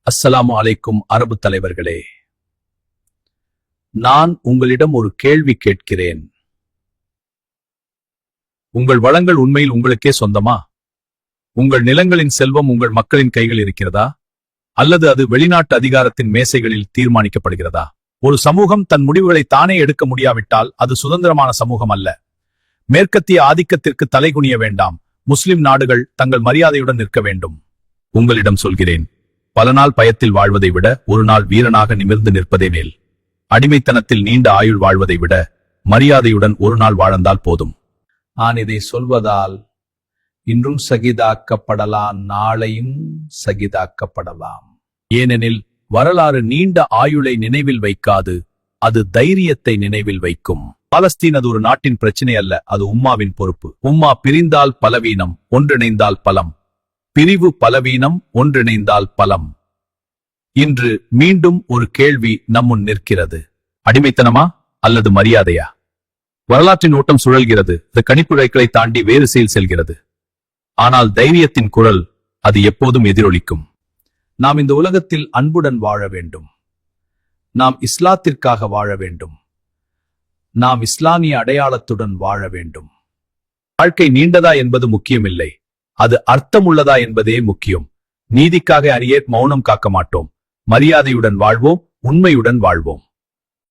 அஸ்ஸலாமு அலைக்கும் அரபு தலைவர்களே, நான் உங்களிடம் ஒரு கேள்வி கேட்கிறேன். உங்கள் வளங்கள் உண்மையில் உங்களுக்கே சொந்தமா? உங்கள் நிலங்களின் செல்வம் உங்கள் மக்களின் கைகள் இருக்கிறதா, அல்லது அது வெளிநாட்டு அதிகாரத்தின் மேசைகளில் தீர்மானிக்கப்படுகிறதா? ஒரு சமூகம் தன் முடிவுகளை தானே எடுக்க முடியாவிட்டால் அது சுதந்திரமான சமூகம் அல்ல. மேற்கத்திய ஆதிக்கத்திற்கு தலைகுனிய வேண்டாம். முஸ்லிம் நாடுகள் தங்கள் மரியாதையுடன் நிற்க வேண்டும். உங்களிடம் சொல்கிறேன், பல நாள் பயத்தில் வாழ்வதை விட ஒரு நாள் வீரனாக நிமிர்ந்து நிற்பதே மேல். அடிமைத்தனத்தில் நீண்ட ஆயுள் வாழ்வதை விட மரியாதையுடன் ஒரு நாள் வாழ்ந்தால் போதும். நான் இதை சொல்வதால் இன்றும் சகிதாக்கப்படலாம், நாளையும் சகிதாக்கப்படலாம். ஏனெனில் வரலாறு நீண்ட ஆயுளை நினைவில் வைக்காது, அது தைரியத்தை நினைவில் வைக்கும். பாலஸ்தீன் அது ஒரு நாட்டின் பிரச்சனை அல்ல, அது உம்மாவின் பொறுப்பு. உம்மா பிரிந்தால் பலவீனம், ஒன்றிணைந்தால் பலம். பிரிவு பலவீனம், ஒன்றிணைந்தால் பலம். இன்று மீண்டும் ஒரு கேள்வி நம்முன் நிற்கிறது. அடிமைத்தனமா அல்லது மரியாதையா? வரலாற்றின் ஓட்டம் சுழல்கிறது. அது கணிப்புரைகளை தாண்டி வேறு செயல் செல்கிறது. ஆனால் தைரியத்தின் குரல் அது எப்போதும் எதிரொலிக்கும். நாம் இந்த உலகத்தில் அன்புடன் வாழ வேண்டும். நாம் இஸ்லாத்திற்காக வாழ வேண்டும். நாம் இஸ்லாமிய அடையாளத்துடன் வாழ வேண்டும். வாழ்க்கை நீண்டதா என்பது முக்கியமில்லை, அது அர்த்தமுள்ளதா என்பதே முக்கியம். நீதிக்காக அரியேற் மௌனம் காக்க மாட்டோம். மரியாதையுடன் வாழ்வோம், உண்மையுடன் வாழ்வோம்.